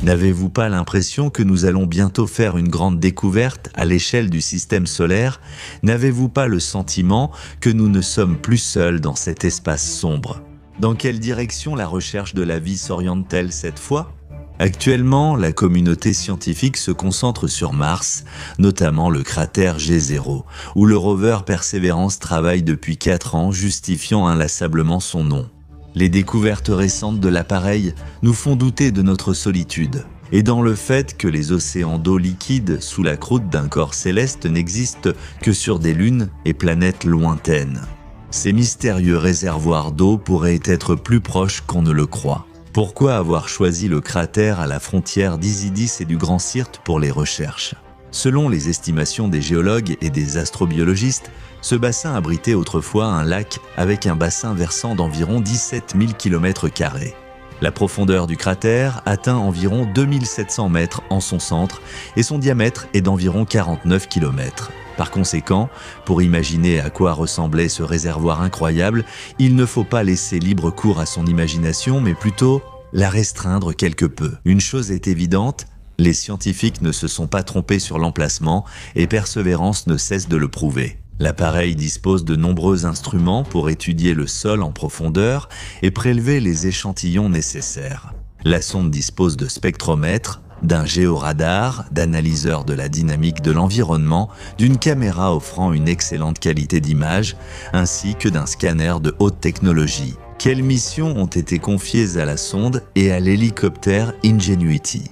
N'avez-vous pas l'impression que nous allons bientôt faire une grande découverte à l'échelle du système solaire? N'avez-vous pas le sentiment que nous ne sommes plus seuls dans cet espace sombre? Dans quelle direction la recherche de la vie s'oriente-t-elle cette fois? Actuellement, la communauté scientifique se concentre sur Mars, notamment le cratère G0, où le rover Perseverance travaille depuis 4 ans, justifiant inlassablement son nom. Les découvertes récentes de l'appareil nous font douter de notre solitude, et dans le fait que les océans d'eau liquide sous la croûte d'un corps céleste n'existent que sur des lunes et planètes lointaines. Ces mystérieux réservoirs d'eau pourraient être plus proches qu'on ne le croit. Pourquoi avoir choisi le cratère à la frontière d'Isidis et du Grand Syrte pour les recherches? Selon les estimations des géologues et des astrobiologistes, ce bassin abritait autrefois un lac avec un bassin versant d'environ 17 000 km². La profondeur du cratère atteint environ 2700 mètres en son centre et son diamètre est d'environ 49 km. Par conséquent, pour imaginer à quoi ressemblait ce réservoir incroyable, il ne faut pas laisser libre cours à son imagination, mais plutôt la restreindre quelque peu. Une chose est évidente, les scientifiques ne se sont pas trompés sur l'emplacement et Perseverance ne cesse de le prouver. L'appareil dispose de nombreux instruments pour étudier le sol en profondeur et prélever les échantillons nécessaires. La sonde dispose de spectromètres, d'un géoradar, d'analyseurs de la dynamique de l'environnement, d'une caméra offrant une excellente qualité d'image, ainsi que d'un scanner de haute technologie. Quelles missions ont été confiées à la sonde et à l'hélicoptère Ingenuity?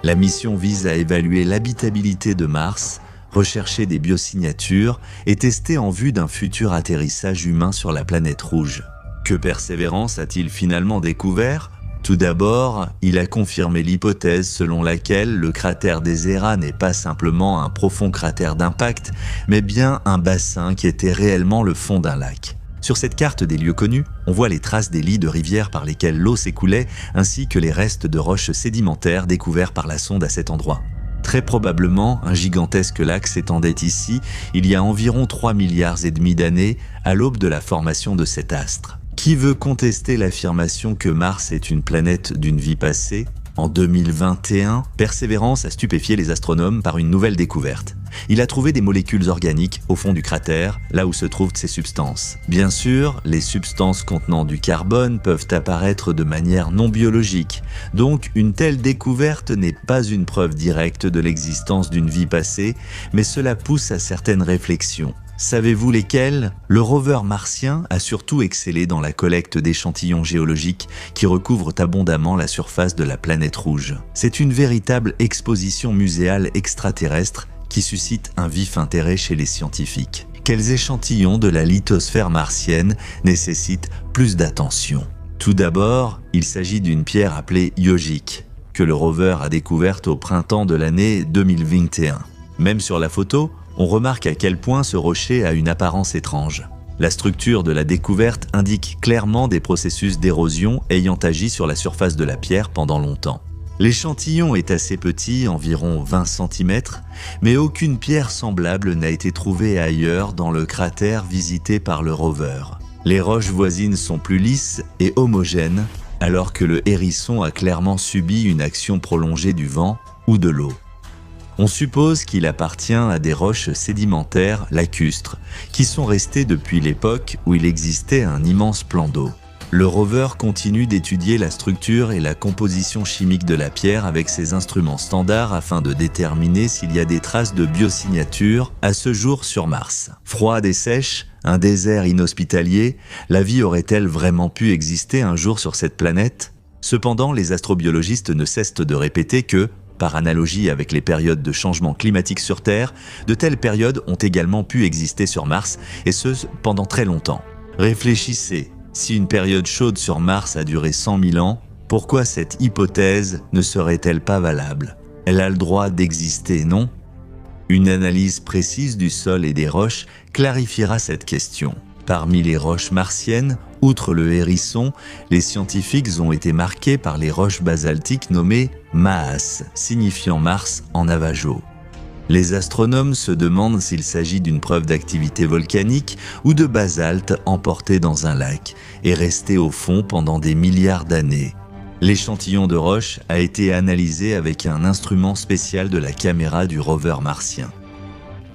La mission vise à évaluer l'habitabilité de Mars, rechercher des biosignatures et tester en vue d'un futur atterrissage humain sur la planète rouge. Que Perseverance a-t-il finalement découvert? Tout d'abord, il a confirmé l'hypothèse selon laquelle le cratère d'Ezera n'est pas simplement un profond cratère d'impact, mais bien un bassin qui était réellement le fond d'un lac. Sur cette carte des lieux connus, on voit les traces des lits de rivières par lesquels l'eau s'écoulait, ainsi que les restes de roches sédimentaires découverts par la sonde à cet endroit. Très probablement, un gigantesque lac s'étendait ici il y a environ 3,5 milliards d'années, à l'aube de la formation de cet astre. Qui veut contester l'affirmation que Mars est une planète d'une vie passée? En 2021, Perseverance a stupéfié les astronomes par une nouvelle découverte. Il a trouvé des molécules organiques au fond du cratère, là où se trouvent ces substances. Bien sûr, les substances contenant du carbone peuvent apparaître de manière non biologique, donc une telle découverte n'est pas une preuve directe de l'existence d'une vie passée, mais cela pousse à certaines réflexions. Savez-vous lesquels? Le rover martien a surtout excellé dans la collecte d'échantillons géologiques qui recouvrent abondamment la surface de la planète rouge. C'est une véritable exposition muséale extraterrestre qui suscite un vif intérêt chez les scientifiques. Quels échantillons de la lithosphère martienne nécessitent plus d'attention? Tout d'abord, il s'agit d'une pierre appelée yogique, que le rover a découverte au printemps de l'année 2021. Même sur la photo, on remarque à quel point ce rocher a une apparence étrange. La structure de la découverte indique clairement des processus d'érosion ayant agi sur la surface de la pierre pendant longtemps. L'échantillon est assez petit, environ 20 cm, mais aucune pierre semblable n'a été trouvée ailleurs dans le cratère visité par le rover. Les roches voisines sont plus lisses et homogènes, alors que le hérisson a clairement subi une action prolongée du vent ou de l'eau. On suppose qu'il appartient à des roches sédimentaires lacustres, qui sont restées depuis l'époque où il existait un immense plan d'eau. Le rover continue d'étudier la structure et la composition chimique de la pierre avec ses instruments standards afin de déterminer s'il y a des traces de biosignatures à ce jour sur Mars. Froide et sèche, un désert inhospitalier, la vie aurait-elle vraiment pu exister un jour sur cette planète? Cependant, les astrobiologistes ne cessent de répéter que, par analogie avec les périodes de changement climatique sur Terre, de telles périodes ont également pu exister sur Mars, et ce pendant très longtemps. Réfléchissez, si une période chaude sur Mars a duré 100 000 ans, pourquoi cette hypothèse ne serait-elle pas valable? Elle a le droit d'exister, non? Une analyse précise du sol et des roches clarifiera cette question. Parmi les roches martiennes, outre le hérisson, les scientifiques ont été marqués par les roches basaltiques nommées Maas, signifiant Mars en navajo. Les astronomes se demandent s'il s'agit d'une preuve d'activité volcanique ou de basalte emporté dans un lac et resté au fond pendant des milliards d'années. L'échantillon de roche a été analysé avec un instrument spécial de la caméra du rover martien.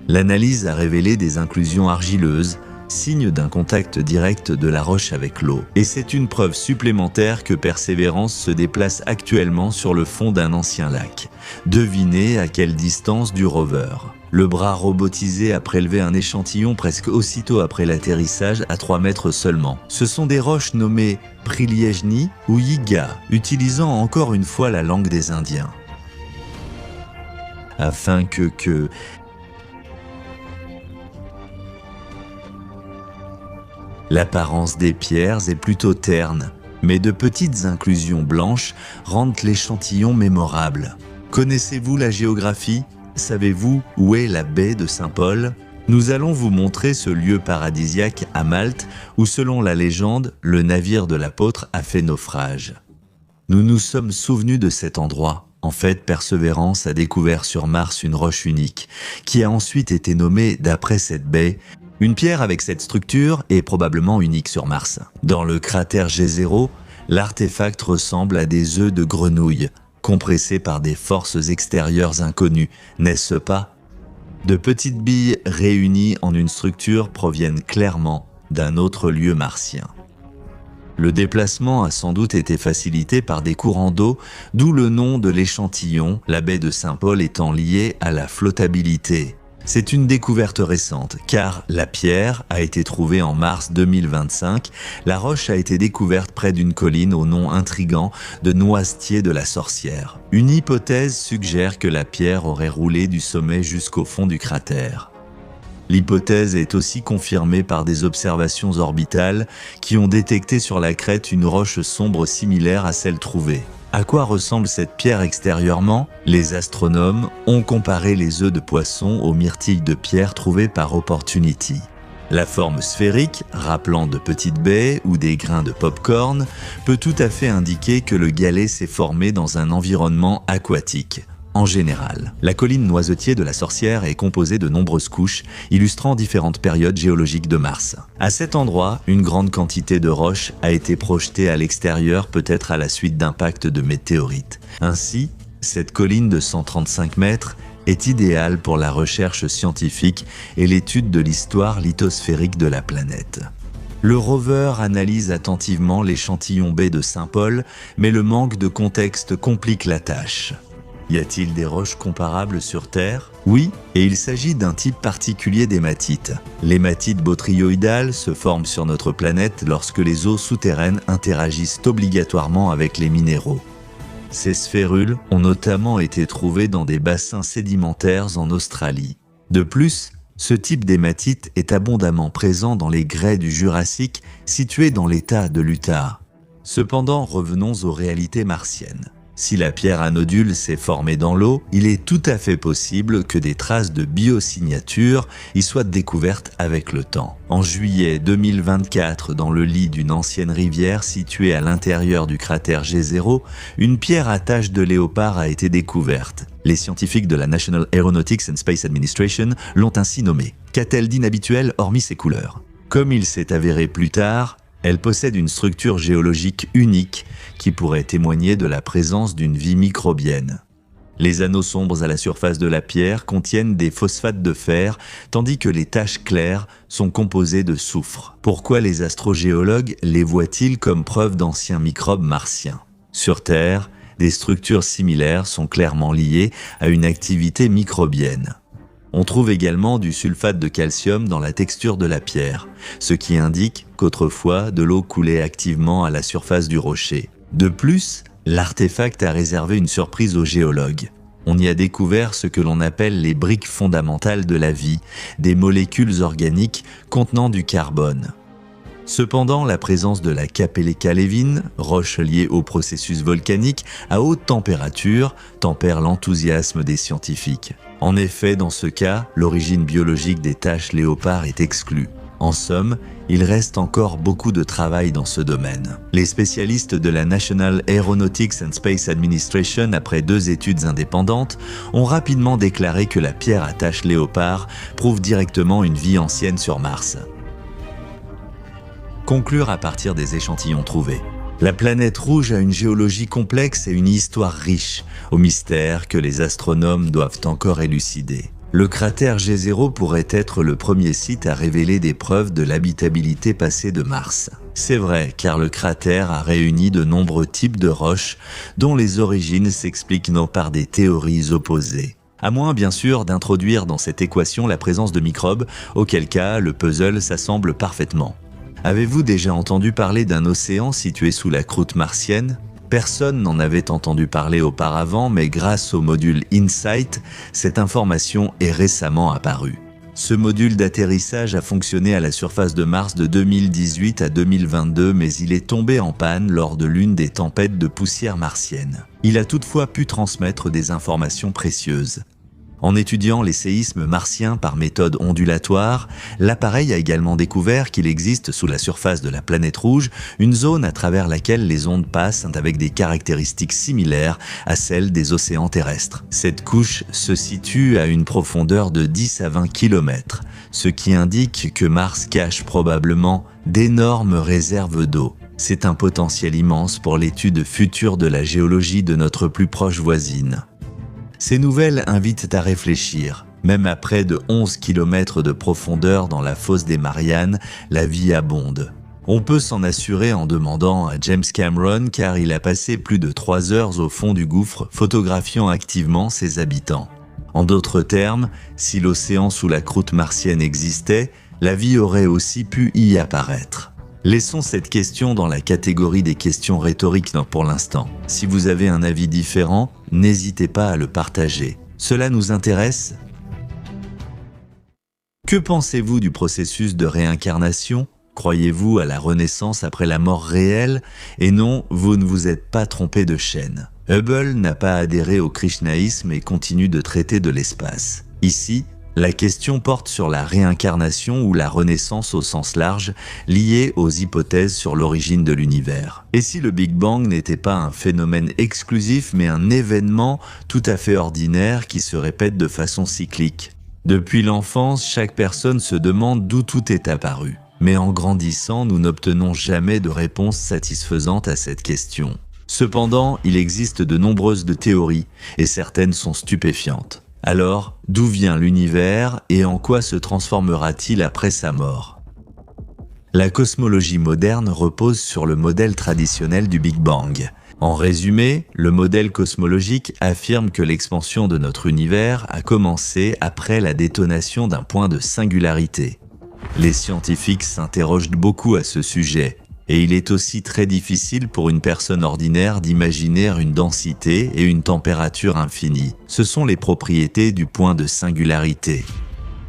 L'analyse a révélé des inclusions argileuses, signe d'un contact direct de la roche avec l'eau. Et c'est une preuve supplémentaire que Persévérance se déplace actuellement sur le fond d'un ancien lac. Devinez à quelle distance du rover. Le bras robotisé a prélevé un échantillon presque aussitôt après l'atterrissage à 3 mètres seulement. Ce sont des roches nommées Priliejny ou Yiga, utilisant encore une fois la langue des Indiens. Afin que l'apparence des pierres est plutôt terne, mais de petites inclusions blanches rendent l'échantillon mémorable. Connaissez-vous la géographie ? Savez-vous où est la baie de Saint-Paul ? Nous allons vous montrer ce lieu paradisiaque à Malte où, selon la légende, le navire de l'apôtre a fait naufrage. Nous nous sommes souvenus de cet endroit. En fait, Persévérance a découvert sur Mars une roche unique, qui a ensuite été nommée d'après cette baie. Une pierre avec cette structure est probablement unique sur Mars. Dans le cratère G0, l'artefact ressemble à des œufs de grenouille, compressés par des forces extérieures inconnues, n'est-ce pas ? De petites billes réunies en une structure proviennent clairement d'un autre lieu martien. Le déplacement a sans doute été facilité par des courants d'eau, d'où le nom de l'échantillon, la baie de Saint-Paul étant liée à la flottabilité. C'est une découverte récente, car la pierre a été trouvée en mars 2025. La roche a été découverte près d'une colline au nom intrigant de Noisetier de la Sorcière. Une hypothèse suggère que la pierre aurait roulé du sommet jusqu'au fond du cratère. L'hypothèse est aussi confirmée par des observations orbitales qui ont détecté sur la crête une roche sombre similaire à celle trouvée. À quoi ressemble cette pierre extérieurement ? Les astronomes ont comparé les œufs de poisson aux myrtilles de pierre trouvées par Opportunity. La forme sphérique, rappelant de petites baies ou des grains de pop-corn, peut tout à fait indiquer que le galet s'est formé dans un environnement aquatique. En général, la colline Noisetier de la Sorcière est composée de nombreuses couches, illustrant différentes périodes géologiques de Mars. À cet endroit, une grande quantité de roches a été projetée à l'extérieur, peut-être à la suite d'impacts de météorites. Ainsi, cette colline de 135 mètres est idéale pour la recherche scientifique et l'étude de l'histoire lithosphérique de la planète. Le rover analyse attentivement l'échantillon baie de Saint-Paul, mais le manque de contexte complique la tâche. Y a-t-il des roches comparables sur Terre ? Oui, et il s'agit d'un type particulier d'hématite. L'hématite botryoïdale se forme sur notre planète lorsque les eaux souterraines interagissent obligatoirement avec les minéraux. Ces sphérules ont notamment été trouvées dans des bassins sédimentaires en Australie. De plus, ce type d'hématite est abondamment présent dans les grès du Jurassique situés dans l'État de l'Utah. Cependant, revenons aux réalités martiennes. Si la pierre à nodules s'est formée dans l'eau, il est tout à fait possible que des traces de biosignature y soient découvertes avec le temps. En juillet 2024, dans le lit d'une ancienne rivière située à l'intérieur du cratère G0, une pierre à taches de léopard a été découverte. Les scientifiques de la National Aeronautics and Space Administration l'ont ainsi nommée. Qu'a-t-elle d'inhabituel hormis ses couleurs ? Comme il s'est avéré plus tard, elle possède une structure géologique unique qui pourrait témoigner de la présence d'une vie microbienne. Les anneaux sombres à la surface de la pierre contiennent des phosphates de fer, tandis que les taches claires sont composées de soufre. Pourquoi les astrogéologues les voient-ils comme preuve d'anciens microbes martiens ? Sur Terre, des structures similaires sont clairement liées à une activité microbienne. On trouve également du sulfate de calcium dans la texture de la pierre, ce qui indique qu'autrefois de l'eau coulait activement à la surface du rocher. De plus, l'artefact a réservé une surprise aux géologues. On y a découvert ce que l'on appelle les briques fondamentales de la vie, des molécules organiques contenant du carbone. Cependant, la présence de la capellécalévine, roche liée au processus volcanique à haute température, tempère l'enthousiasme des scientifiques. En effet, dans ce cas, l'origine biologique des taches léopard est exclue. En somme, il reste encore beaucoup de travail dans ce domaine. Les spécialistes de la National Aeronautics and Space Administration, après 2 études indépendantes, ont rapidement déclaré que la pierre à taches léopard prouve directement une vie ancienne sur Mars. Conclure à partir des échantillons trouvés. La planète rouge a une géologie complexe et une histoire riche, aux mystères que les astronomes doivent encore élucider. Le cratère G0 pourrait être le premier site à révéler des preuves de l'habitabilité passée de Mars. C'est vrai, car le cratère a réuni de nombreux types de roches dont les origines s'expliquent non par des théories opposées. À moins, bien sûr, d'introduire dans cette équation la présence de microbes, auquel cas le puzzle s'assemble parfaitement. Avez-vous déjà entendu parler d'un océan situé sous la croûte martienne ? Personne n'en avait entendu parler auparavant, mais grâce au module InSight, cette information est récemment apparue. Ce module d'atterrissage a fonctionné à la surface de Mars de 2018 à 2022, mais il est tombé en panne lors de l'une des tempêtes de poussière martienne. Il a toutefois pu transmettre des informations précieuses. En étudiant les séismes martiens par méthode ondulatoire, l'appareil a également découvert qu'il existe sous la surface de la planète rouge une zone à travers laquelle les ondes passent avec des caractéristiques similaires à celles des océans terrestres. Cette couche se situe à une profondeur de 10 à 20 km, ce qui indique que Mars cache probablement d'énormes réserves d'eau. C'est un potentiel immense pour l'étude future de la géologie de notre plus proche voisine. Ces nouvelles invitent à réfléchir. Même à près de 11 km de profondeur dans la fosse des Mariannes, la vie abonde. On peut s'en assurer en demandant à James Cameron car il a passé plus de 3 heures au fond du gouffre photographiant activement ses habitants. En d'autres termes, si l'océan sous la croûte martienne existait, la vie aurait aussi pu y apparaître. Laissons cette question dans la catégorie des questions rhétoriques pour l'instant. Si vous avez un avis différent, n'hésitez pas à le partager. Cela nous intéresse. Que pensez-vous du processus de réincarnation ? Croyez-vous à la renaissance après la mort réelle ? Et non, vous ne vous êtes pas trompé de chaîne. Hubble n'a pas adhéré au krishnaïsme et continue de traiter de l'espace. Ici, la question porte sur la réincarnation ou la renaissance au sens large, liée aux hypothèses sur l'origine de l'univers. Et si le Big Bang n'était pas un phénomène exclusif, mais un événement tout à fait ordinaire qui se répète de façon cyclique ? Depuis l'enfance, chaque personne se demande d'où tout est apparu. Mais en grandissant, nous n'obtenons jamais de réponse satisfaisante à cette question. Cependant, il existe de nombreuses théories, et certaines sont stupéfiantes. Alors, d'où vient l'univers et en quoi se transformera-t-il après sa mort ? La cosmologie moderne repose sur le modèle traditionnel du Big Bang. En résumé, le modèle cosmologique affirme que l'expansion de notre univers a commencé après la détonation d'un point de singularité. Les scientifiques s'interrogent beaucoup à ce sujet. Et il est aussi très difficile pour une personne ordinaire d'imaginer une densité et une température infinies. Ce sont les propriétés du point de singularité.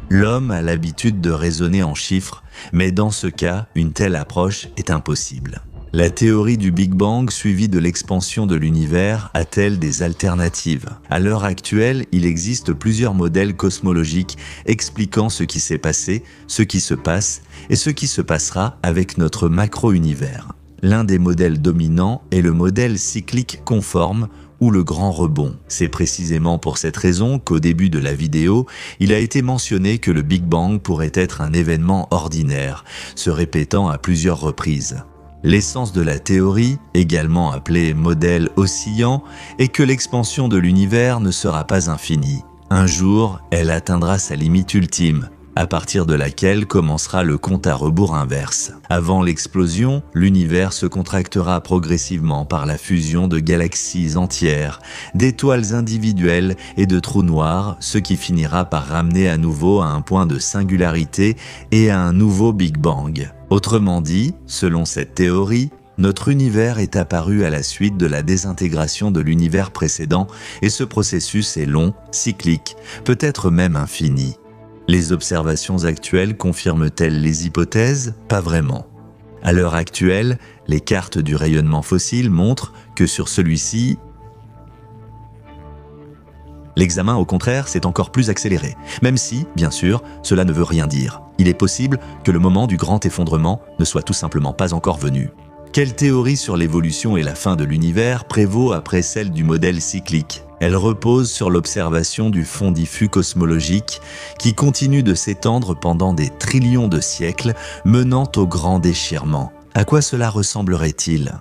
L'homme a l'habitude de raisonner en chiffres, mais dans ce cas, une telle approche est impossible. La théorie du Big Bang suivie de l'expansion de l'univers a-t-elle des alternatives ? À l'heure actuelle, il existe plusieurs modèles cosmologiques expliquant ce qui s'est passé, ce qui se passe et ce qui se passera avec notre macro-univers. L'un des modèles dominants est le modèle cyclique conforme ou le grand rebond. C'est précisément pour cette raison qu'au début de la vidéo, il a été mentionné que le Big Bang pourrait être un événement ordinaire, se répétant à plusieurs reprises. L'essence de la théorie, également appelée modèle oscillant, est que l'expansion de l'univers ne sera pas infinie. Un jour, elle atteindra sa limite ultime, à partir de laquelle commencera le compte à rebours inverse. Avant l'explosion, l'univers se contractera progressivement par la fusion de galaxies entières, d'étoiles individuelles et de trous noirs, ce qui finira par ramener à nouveau à un point de singularité et à un nouveau Big Bang. Autrement dit, selon cette théorie, notre univers est apparu à la suite de la désintégration de l'univers précédent et ce processus est long, cyclique, peut-être même infini. Les observations actuelles confirment-elles les hypothèses ? Pas vraiment. À l'heure actuelle, les cartes du rayonnement fossile montrent que sur celui-ci, l'examen, au contraire, s'est encore plus accéléré, même si, bien sûr, cela ne veut rien dire. Il est possible que le moment du grand effondrement ne soit tout simplement pas encore venu. Quelle théorie sur l'évolution et la fin de l'univers prévaut après celle du modèle cyclique ? Elle repose sur l'observation du fond diffus cosmologique qui continue de s'étendre pendant des trillions de siècles, menant au grand déchirement. À quoi cela ressemblerait-il ?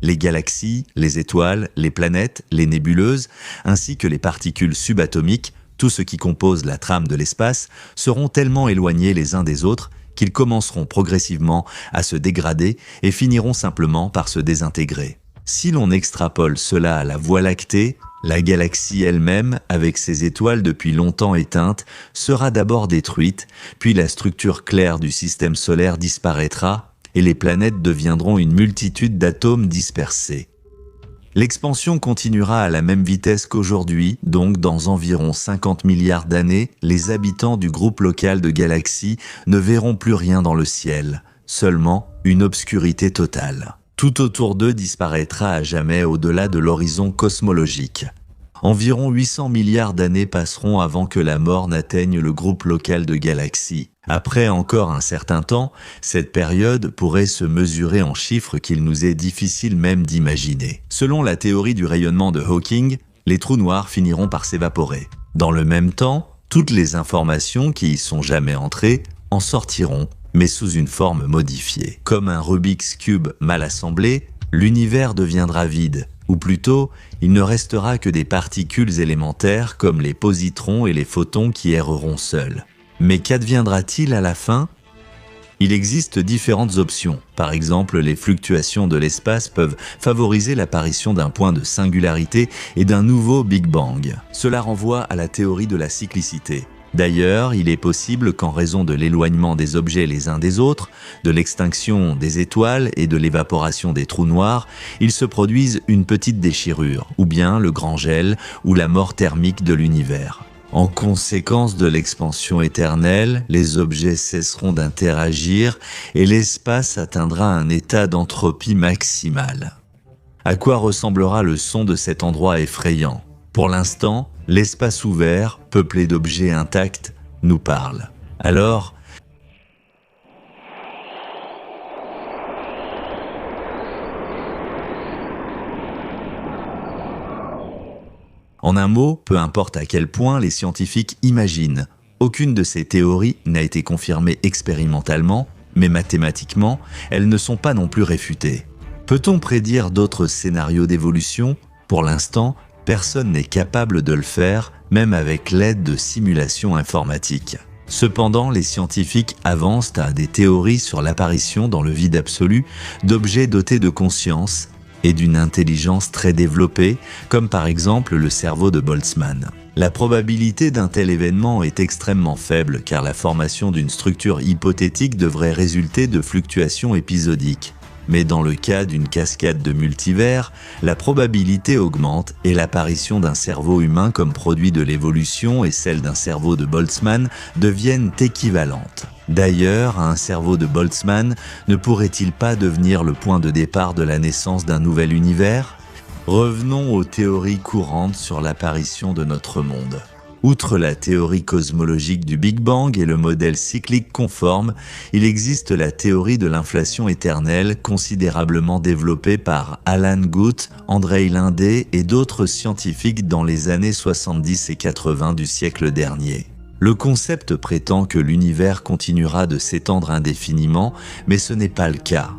Les galaxies, les étoiles, les planètes, les nébuleuses, ainsi que les particules subatomiques, tout ce qui compose la trame de l'espace, seront tellement éloignés les uns des autres qu'ils commenceront progressivement à se dégrader et finiront simplement par se désintégrer. Si l'on extrapole cela à la Voie lactée, la galaxie elle-même, avec ses étoiles depuis longtemps éteintes, sera d'abord détruite, puis la structure claire du système solaire disparaîtra et les planètes deviendront une multitude d'atomes dispersés. L'expansion continuera à la même vitesse qu'aujourd'hui, donc dans environ 50 milliards d'années, les habitants du groupe local de galaxies ne verront plus rien dans le ciel, seulement une obscurité totale. Tout autour d'eux disparaîtra à jamais au-delà de l'horizon cosmologique. Environ 800 milliards d'années passeront avant que la mort n'atteigne le groupe local de galaxies. Après encore un certain temps, cette période pourrait se mesurer en chiffres qu'il nous est difficile même d'imaginer. Selon la théorie du rayonnement de Hawking, les trous noirs finiront par s'évaporer. Dans le même temps, toutes les informations qui y sont jamais entrées en sortiront, mais sous une forme modifiée. Comme un Rubik's Cube mal assemblé, l'univers deviendra vide, ou plutôt, il ne restera que des particules élémentaires comme les positrons et les photons qui erreront seuls. Mais qu'adviendra-t-il à la fin ? Il existe différentes options. Par exemple, les fluctuations de l'espace peuvent favoriser l'apparition d'un point de singularité et d'un nouveau Big Bang. Cela renvoie à la théorie de la cyclicité. D'ailleurs, il est possible qu'en raison de l'éloignement des objets les uns des autres, de l'extinction des étoiles et de l'évaporation des trous noirs, il se produise une petite déchirure, ou bien le grand gel ou la mort thermique de l'univers. En conséquence de l'expansion éternelle, les objets cesseront d'interagir et l'espace atteindra un état d'entropie maximale. À quoi ressemblera le son de cet endroit effrayant ? Pour l'instant, l'espace ouvert, peuplé d'objets intacts, nous parle. Alors, en un mot, peu importe à quel point les scientifiques imaginent, aucune de ces théories n'a été confirmée expérimentalement, mais mathématiquement, elles ne sont pas non plus réfutées. Peut-on prédire d'autres scénarios d'évolution ? Pour l'instant, personne n'est capable de le faire, même avec l'aide de simulations informatiques. Cependant, les scientifiques avancent à des théories sur l'apparition dans le vide absolu d'objets dotés de conscience et d'une intelligence très développée, comme par exemple le cerveau de Boltzmann. La probabilité d'un tel événement est extrêmement faible car la formation d'une structure hypothétique devrait résulter de fluctuations épisodiques. Mais dans le cas d'une cascade de multivers, la probabilité augmente et l'apparition d'un cerveau humain comme produit de l'évolution et celle d'un cerveau de Boltzmann deviennent équivalentes. D'ailleurs, un cerveau de Boltzmann ne pourrait-il pas devenir le point de départ de la naissance d'un nouvel univers ? Revenons aux théories courantes sur l'apparition de notre monde. Outre la théorie cosmologique du Big Bang et le modèle cyclique conforme, il existe la théorie de l'inflation éternelle considérablement développée par Alan Guth, Andrei Linde et d'autres scientifiques dans les années 70 et 80 du siècle dernier. Le concept prétend que l'univers continuera de s'étendre indéfiniment, mais ce n'est pas le cas.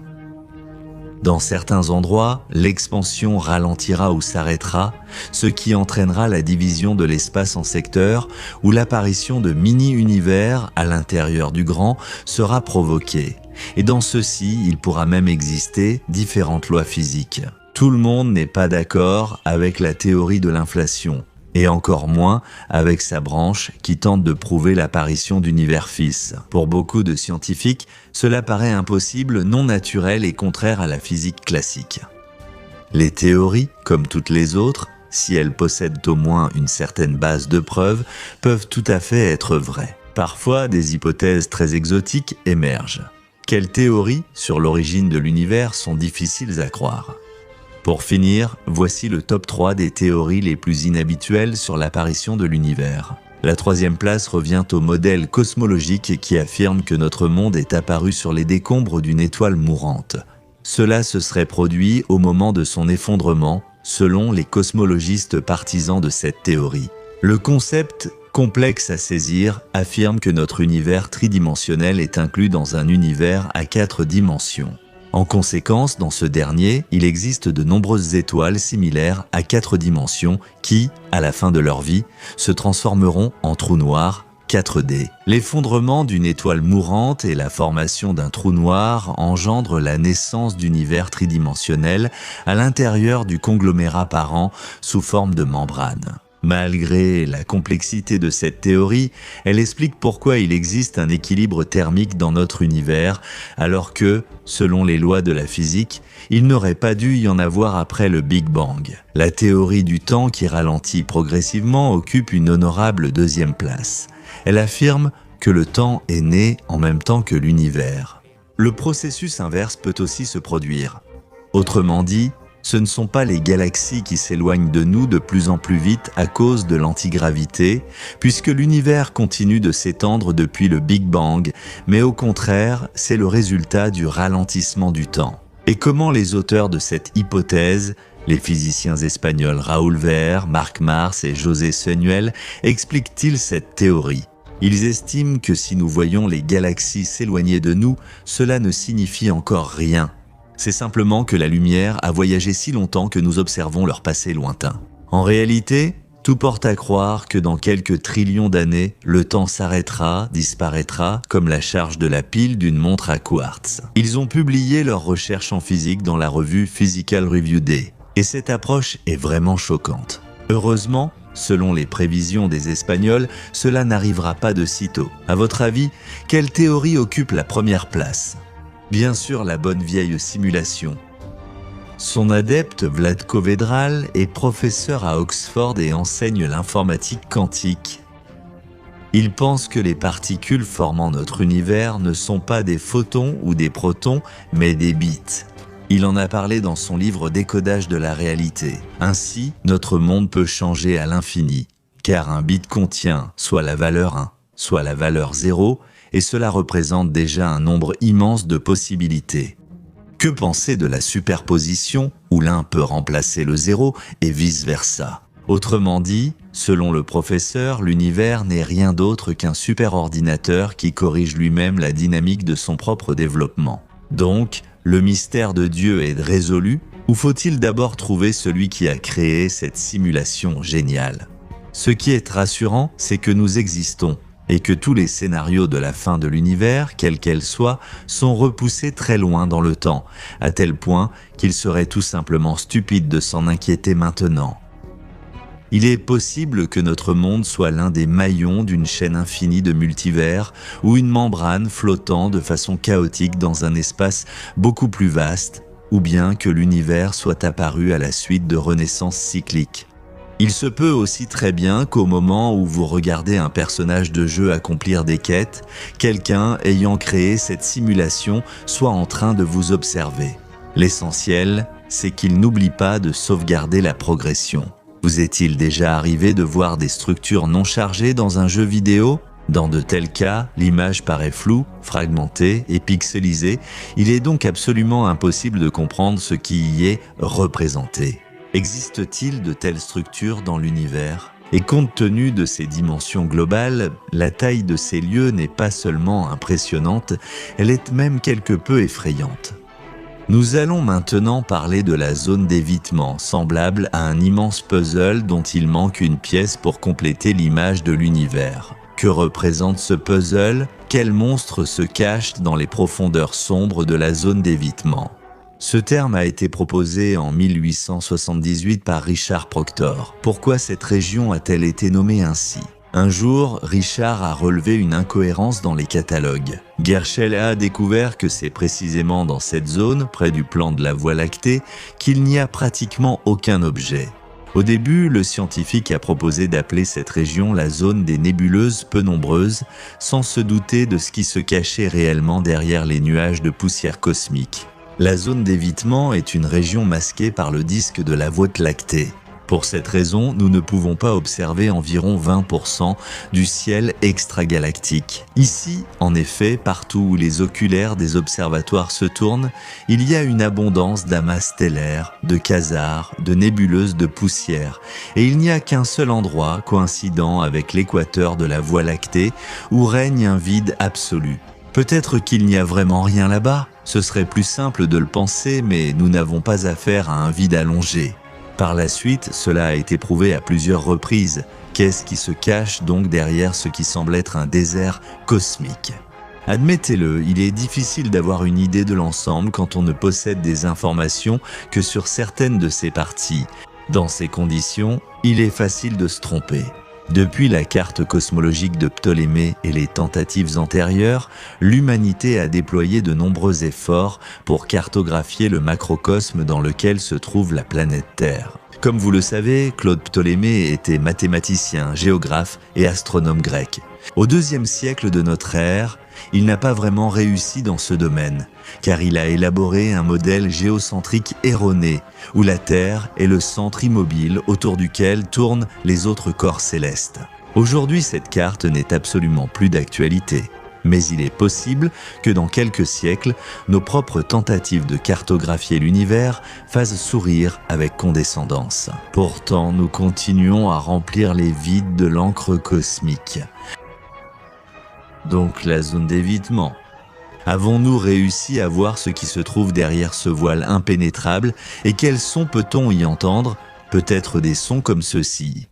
Dans certains endroits, l'expansion ralentira ou s'arrêtera, ce qui entraînera la division de l'espace en secteurs où l'apparition de mini-univers à l'intérieur du grand sera provoquée. Et dans ceux-ci, il pourra même exister différentes lois physiques. Tout le monde n'est pas d'accord avec la théorie de l'inflation, et encore moins avec sa branche qui tente de prouver l'apparition d'univers fixes. Pour beaucoup de scientifiques, cela paraît impossible, non naturel et contraire à la physique classique. Les théories, comme toutes les autres, si elles possèdent au moins une certaine base de preuves, peuvent tout à fait être vraies. Parfois, des hypothèses très exotiques émergent. Quelles théories sur l'origine de l'univers sont difficiles à croire ? Pour finir, voici le top 3 des théories les plus inhabituelles sur l'apparition de l'univers. La troisième place revient au modèle cosmologique qui affirme que notre monde est apparu sur les décombres d'une étoile mourante. Cela se serait produit au moment de son effondrement, selon les cosmologistes partisans de cette théorie. Le concept, complexe à saisir, affirme que notre univers tridimensionnel est inclus dans un univers à 4 dimensions. En conséquence, dans ce dernier, il existe de nombreuses étoiles similaires à 4 dimensions qui, à la fin de leur vie, se transformeront en trous noirs 4D. L'effondrement d'une étoile mourante et la formation d'un trou noir engendrent la naissance d'univers tridimensionnels à l'intérieur du conglomérat parent sous forme de membrane. Malgré la complexité de cette théorie, elle explique pourquoi il existe un équilibre thermique dans notre univers, alors que, selon les lois de la physique, il n'aurait pas dû y en avoir après le Big Bang. La théorie du temps qui ralentit progressivement occupe une honorable 2e place. Elle affirme que le temps est né en même temps que l'univers. Le processus inverse peut aussi se produire. Autrement dit, ce ne sont pas les galaxies qui s'éloignent de nous de plus en plus vite à cause de l'antigravité, puisque l'univers continue de s'étendre depuis le Big Bang, mais au contraire, c'est le résultat du ralentissement du temps. Et comment les auteurs de cette hypothèse, les physiciens espagnols Raoul Verre, Marc Mars et José Sueñuel, expliquent-ils cette théorie ? Ils estiment que si nous voyons les galaxies s'éloigner de nous, cela ne signifie encore rien. C'est simplement que la lumière a voyagé si longtemps que nous observons leur passé lointain. En réalité, tout porte à croire que dans quelques trillions d'années, le temps s'arrêtera, disparaîtra, comme la charge de la pile d'une montre à quartz. Ils ont publié leurs recherches en physique dans la revue Physical Review Day. Et cette approche est vraiment choquante. Heureusement, selon les prévisions des Espagnols, cela n'arrivera pas de sitôt. À votre avis, quelle théorie occupe la première place ? Bien sûr, la bonne vieille simulation. Son adepte, Vlatko Vedral, est professeur à Oxford et enseigne l'informatique quantique. Il pense que les particules formant notre univers ne sont pas des photons ou des protons, mais des bits. Il en a parlé dans son livre Décodage de la réalité. Ainsi, notre monde peut changer à l'infini, car un bit contient soit la valeur 1, soit la valeur 0, et cela représente déjà un nombre immense de possibilités. Que penser de la superposition, où l'un peut remplacer le 0 et vice-versa ? Autrement dit, selon le professeur, l'univers n'est rien d'autre qu'un superordinateur qui corrige lui-même la dynamique de son propre développement. Donc, le mystère de Dieu est résolu, ou faut-il d'abord trouver celui qui a créé cette simulation géniale ? Ce qui est rassurant, c'est que nous existons, et que tous les scénarios de la fin de l'univers, quels qu'elles soient, sont repoussés très loin dans le temps, à tel point qu'il serait tout simplement stupide de s'en inquiéter maintenant. Il est possible que notre monde soit l'un des maillons d'une chaîne infinie de multivers ou une membrane flottant de façon chaotique dans un espace beaucoup plus vaste, ou bien que l'univers soit apparu à la suite de renaissances cycliques. Il se peut aussi très bien qu'au moment où vous regardez un personnage de jeu accomplir des quêtes, quelqu'un ayant créé cette simulation soit en train de vous observer. L'essentiel, c'est qu'il n'oublie pas de sauvegarder la progression. Vous est-il déjà arrivé de voir des structures non chargées dans un jeu vidéo ? Dans de tels cas, l'image paraît floue, fragmentée et pixelisée. Il est donc absolument impossible de comprendre ce qui y est représenté. Existe-t-il de telles structures dans l'univers ? Et compte tenu de ces dimensions globales, la taille de ces lieux n'est pas seulement impressionnante, elle est même quelque peu effrayante. Nous allons maintenant parler de la zone d'évitement, semblable à un immense puzzle dont il manque une pièce pour compléter l'image de l'univers. Que représente ce puzzle ? Quel monstre se cache dans les profondeurs sombres de la zone d'évitement ? Ce terme a été proposé en 1878 par Richard Proctor. Pourquoi cette région a-t-elle été nommée ainsi ? Un jour, Richard a relevé une incohérence dans les catalogues. Herschel a découvert que c'est précisément dans cette zone, près du plan de la Voie lactée, qu'il n'y a pratiquement aucun objet. Au début, le scientifique a proposé d'appeler cette région la zone des nébuleuses peu nombreuses, sans se douter de ce qui se cachait réellement derrière les nuages de poussière cosmique. La zone d'évitement est une région masquée par le disque de la Voie lactée. Pour cette raison, nous ne pouvons pas observer environ 20% du ciel extragalactique. Ici, en effet, partout où les oculaires des observatoires se tournent, il y a une abondance d'amas stellaires, de quasars, de nébuleuses de poussière, et il n'y a qu'un seul endroit coïncidant avec l'équateur de la Voie lactée où règne un vide absolu. Peut-être qu'il n'y a vraiment rien là-bas. Ce serait plus simple de le penser, mais nous n'avons pas affaire à un vide allongé. Par la suite, cela a été prouvé à plusieurs reprises. Qu'est-ce qui se cache donc derrière ce qui semble être un désert cosmique ? Admettez-le, il est difficile d'avoir une idée de l'ensemble quand on ne possède des informations que sur certaines de ses parties. Dans ces conditions, il est facile de se tromper. Depuis la carte cosmologique de Ptolémée et les tentatives antérieures, l'humanité a déployé de nombreux efforts pour cartographier le macrocosme dans lequel se trouve la planète Terre. Comme vous le savez, Claude Ptolémée était mathématicien, géographe et astronome grec. Au IIe siècle de notre ère, il n'a pas vraiment réussi dans ce domaine, car il a élaboré un modèle géocentrique erroné, où la Terre est le centre immobile autour duquel tournent les autres corps célestes. Aujourd'hui, cette carte n'est absolument plus d'actualité, mais il est possible que dans quelques siècles, nos propres tentatives de cartographier l'univers fassent sourire avec condescendance. Pourtant, nous continuons à remplir les vides de l'encre cosmique. Donc la zone d'évitement. Avons-nous réussi à voir ce qui se trouve derrière ce voile impénétrable et quels sons peut-on y entendre ? Peut-être des sons comme ceux-ci.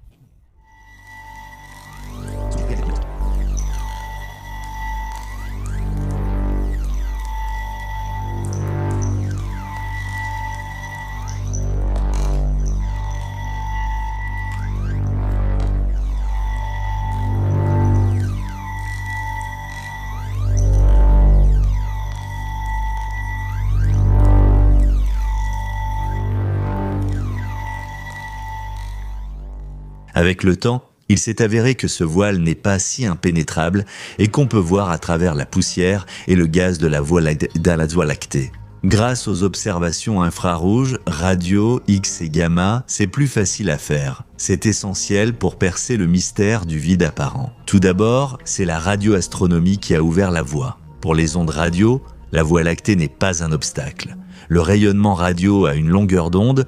Avec le temps, il s'est avéré que ce voile n'est pas si impénétrable et qu'on peut voir à travers la poussière et le gaz de la Voie lactée. Grâce aux observations infrarouges, radio, X et gamma, c'est plus facile à faire. C'est essentiel pour percer le mystère du vide apparent. Tout d'abord, c'est la radioastronomie qui a ouvert la voie. Pour les ondes radio, la Voie lactée n'est pas un obstacle. Le rayonnement radio à une longueur d'onde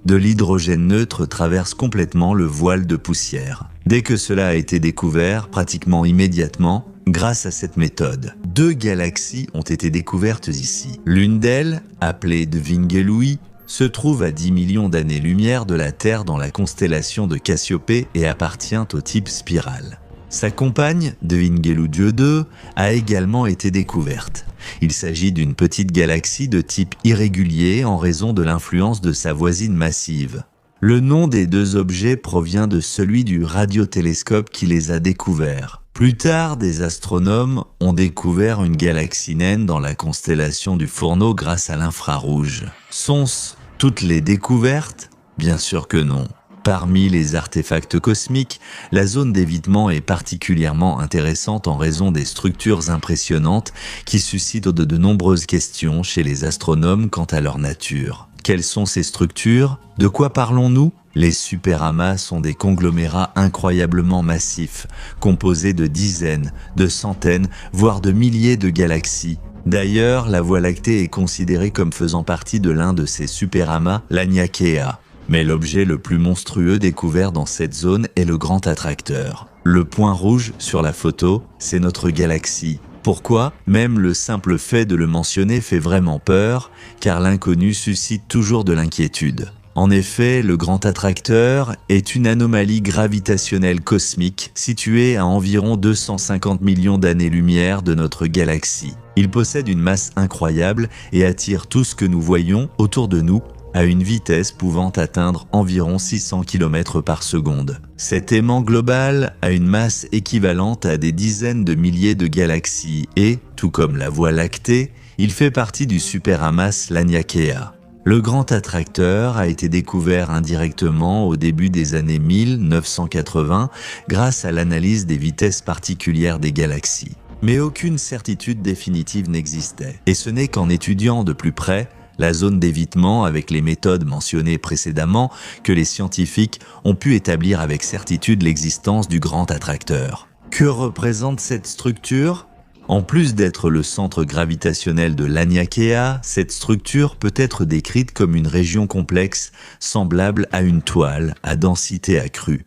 de l'hydrogène neutre traverse complètement le voile de poussière. Dès que cela a été découvert, pratiquement immédiatement, grâce à cette méthode, 2 galaxies ont été découvertes ici. L'une d'elles, appelée Dvingelui, se trouve à 10 millions d'années-lumière de la Terre dans la constellation de Cassiopée et appartient au type spirale. Sa compagne, Dvingelui 2, a également été découverte. Il s'agit d'une petite galaxie de type irrégulier en raison de l'influence de sa voisine massive. Le nom des 2 objets provient de celui du radiotélescope qui les a découverts. Plus tard, des astronomes ont découvert une galaxie naine dans la constellation du Fourneau grâce à l'infrarouge. Sont-ce toutes les découvertes ? Bien sûr que non. Parmi les artefacts cosmiques, la zone d'évitement est particulièrement intéressante en raison des structures impressionnantes qui suscitent de nombreuses questions chez les astronomes quant à leur nature. Quelles sont ces structures ? De quoi parlons-nous ? Les superamas sont des conglomérats incroyablement massifs, composés de dizaines, de centaines, voire de milliers de galaxies. D'ailleurs, la Voie lactée est considérée comme faisant partie de l'un de ces superamas, l'Aniakea. Mais l'objet le plus monstrueux découvert dans cette zone est le grand attracteur. Le point rouge sur la photo, c'est notre galaxie. Pourquoi ? Même le simple fait de le mentionner fait vraiment peur, car l'inconnu suscite toujours de l'inquiétude. En effet, le grand attracteur est une anomalie gravitationnelle cosmique située à environ 250 millions d'années-lumière de notre galaxie. Il possède une masse incroyable et attire tout ce que nous voyons autour de nous à une vitesse pouvant atteindre environ 600 km par seconde. Cet aimant global a une masse équivalente à des dizaines de milliers de galaxies et, tout comme la Voie lactée, il fait partie du superamas Laniakea. Le grand attracteur a été découvert indirectement au début des années 1980 grâce à l'analyse des vitesses particulières des galaxies. Mais aucune certitude définitive n'existait. Et ce n'est qu'en étudiant de plus près la zone d'évitement avec les méthodes mentionnées précédemment que les scientifiques ont pu établir avec certitude l'existence du grand attracteur. Que représente cette structure ? En plus d'être le centre gravitationnel de l'Aniakea, cette structure peut être décrite comme une région complexe semblable à une toile à densité accrue.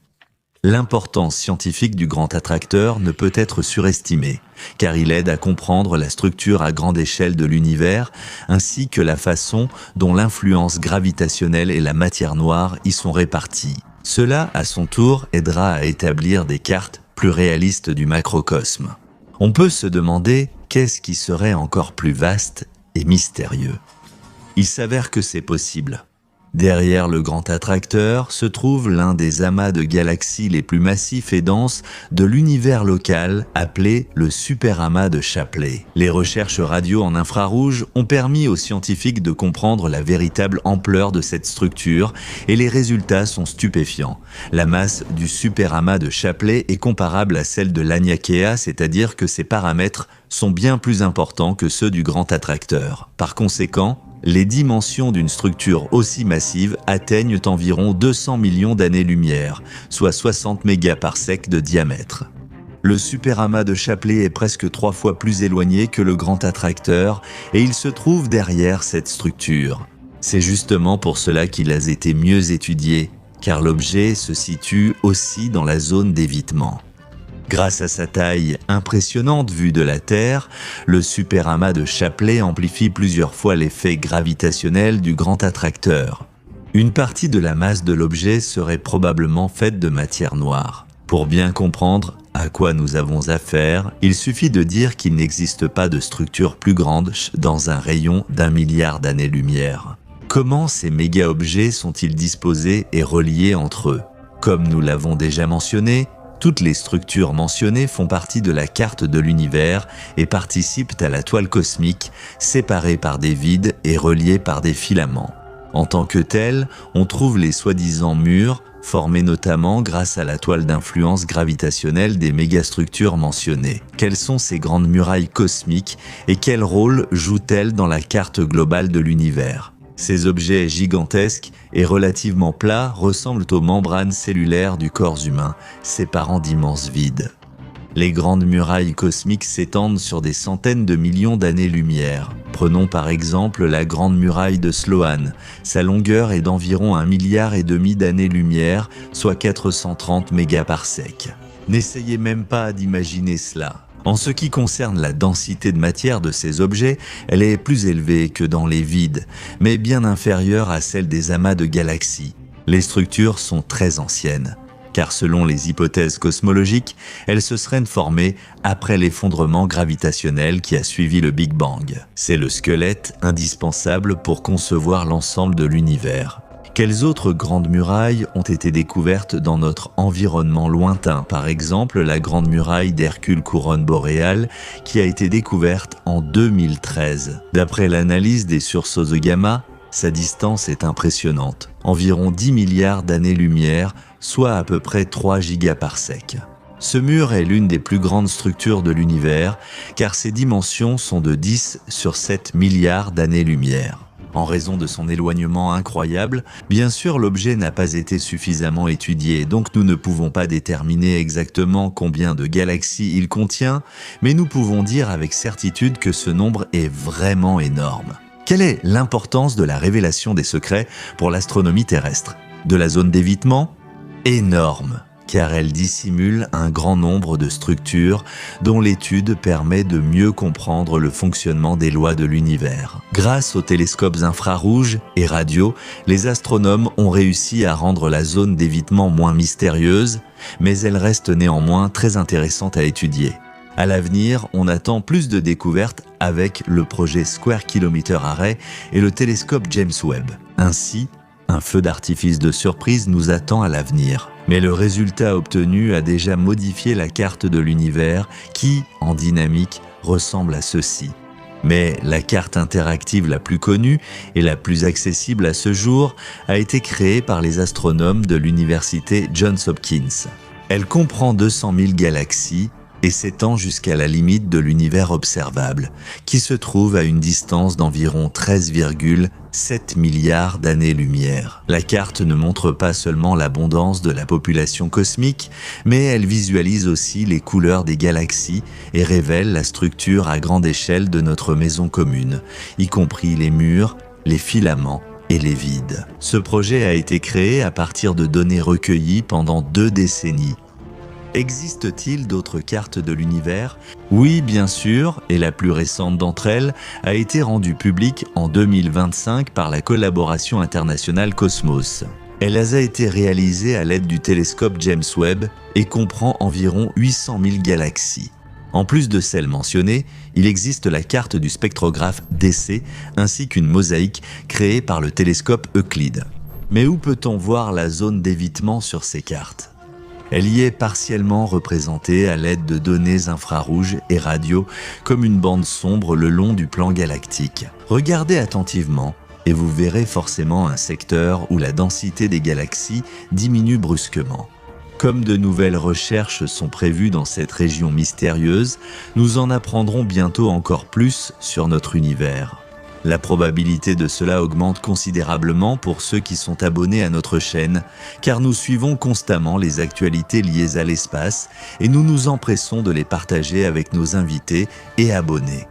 L'importance scientifique du grand attracteur ne peut être surestimée, car il aide à comprendre la structure à grande échelle de l'univers, ainsi que la façon dont l'influence gravitationnelle et la matière noire y sont réparties. Cela, à son tour, aidera à établir des cartes plus réalistes du macrocosme. On peut se demander qu'est-ce qui serait encore plus vaste et mystérieux. Il s'avère que c'est possible. Derrière le grand attracteur se trouve l'un des amas de galaxies les plus massifs et denses de l'univers local, appelé le superamas de Shapley. Les recherches radio en infrarouge ont permis aux scientifiques de comprendre la véritable ampleur de cette structure et les résultats sont stupéfiants. La masse du superamas de Shapley est comparable à celle de l'Aniakea, c'est-à-dire que ses paramètres sont bien plus importants que ceux du grand attracteur. Par conséquent, les dimensions d'une structure aussi massive atteignent environ 200 millions d'années-lumière, soit 60 mégaparsecs de diamètre. Le superamas de Shapley est presque 3 fois plus éloigné que le grand attracteur et il se trouve derrière cette structure. C'est justement pour cela qu'il a été mieux étudié, car l'objet se situe aussi dans la zone d'évitement. Grâce à sa taille impressionnante vue de la Terre, le superamas de Shapley amplifie plusieurs fois l'effet gravitationnel du grand attracteur. Une partie de la masse de l'objet serait probablement faite de matière noire. Pour bien comprendre à quoi nous avons affaire, il suffit de dire qu'il n'existe pas de structure plus grande dans un rayon d'1 milliard d'années-lumière. Comment ces méga-objets sont-ils disposés et reliés entre eux? Comme nous l'avons déjà mentionné, toutes les structures mentionnées font partie de la carte de l'univers et participent à la toile cosmique, séparées par des vides et reliées par des filaments. En tant que telles, on trouve les soi-disant murs, formés notamment grâce à la toile d'influence gravitationnelle des mégastructures mentionnées. Quelles sont ces grandes murailles cosmiques et quel rôle jouent-elles dans la carte globale de l'univers? Ces objets gigantesques et relativement plats ressemblent aux membranes cellulaires du corps humain, séparant d'immenses vides. Les grandes murailles cosmiques s'étendent sur des centaines de millions d'années-lumière. Prenons par exemple la grande muraille de Sloan. Sa longueur est d'environ 1,5 milliard d'années-lumière, soit 430 mégaparsecs. N'essayez même pas d'imaginer cela. En ce qui concerne la densité de matière de ces objets, elle est plus élevée que dans les vides, mais bien inférieure à celle des amas de galaxies. Les structures sont très anciennes, car selon les hypothèses cosmologiques, elles se seraient formées après l'effondrement gravitationnel qui a suivi le Big Bang. C'est le squelette indispensable pour concevoir l'ensemble de l'univers. Quelles autres grandes murailles ont été découvertes dans notre environnement lointain? Par exemple, la grande muraille d'Hercule Couronne boréale qui a été découverte en 2013. D'après l'analyse des sursauts de gamma, sa distance est impressionnante, environ 10 milliards d'années-lumière, soit à peu près 3 gigaparsecs. Ce mur est l'une des plus grandes structures de l'univers, car ses dimensions sont de 10 sur 7 milliards d'années-lumière. En raison de son éloignement incroyable, bien sûr l'objet n'a pas été suffisamment étudié, donc nous ne pouvons pas déterminer exactement combien de galaxies il contient, mais nous pouvons dire avec certitude que ce nombre est vraiment énorme. Quelle est l'importance de la révélation des secrets pour l'astronomie terrestre? De la zone d'évitement? Énorme, car elle dissimule un grand nombre de structures dont l'étude permet de mieux comprendre le fonctionnement des lois de l'univers. Grâce aux télescopes infrarouges et radio, les astronomes ont réussi à rendre la zone d'évitement moins mystérieuse, mais elle reste néanmoins très intéressante à étudier. À l'avenir, on attend plus de découvertes avec le projet Square Kilometre Array et le télescope James Webb. Ainsi, un feu d'artifice de surprise nous attend à l'avenir. Mais le résultat obtenu a déjà modifié la carte de l'univers qui, en dynamique, ressemble à ceci. Mais la carte interactive la plus connue et la plus accessible à ce jour a été créée par les astronomes de l'université Johns Hopkins. Elle comprend 200 000 galaxies et s'étend jusqu'à la limite de l'univers observable, qui se trouve à une distance d'environ 13,7 milliards d'années-lumière. La carte ne montre pas seulement l'abondance de la population cosmique, mais elle visualise aussi les couleurs des galaxies et révèle la structure à grande échelle de notre maison commune, y compris les murs, les filaments et les vides. Ce projet a été créé à partir de données recueillies pendant 2 décennies. Existe-t-il d'autres cartes de l'univers? Oui, bien sûr, et la plus récente d'entre elles a été rendue publique en 2025 par la collaboration internationale Cosmos. Elle a été réalisée à l'aide du télescope James Webb et comprend environ 800 000 galaxies. En plus de celles mentionnées, il existe la carte du spectrographe DC ainsi qu'une mosaïque créée par le télescope Euclide. Mais où peut-on voir la zone d'évitement sur ces cartes? Elle y est partiellement représentée à l'aide de données infrarouges et radio comme une bande sombre le long du plan galactique. Regardez attentivement et vous verrez forcément un secteur où la densité des galaxies diminue brusquement. Comme de nouvelles recherches sont prévues dans cette région mystérieuse, nous en apprendrons bientôt encore plus sur notre univers. La probabilité de cela augmente considérablement pour ceux qui sont abonnés à notre chaîne, car nous suivons constamment les actualités liées à l'espace et nous nous empressons de les partager avec nos invités et abonnés.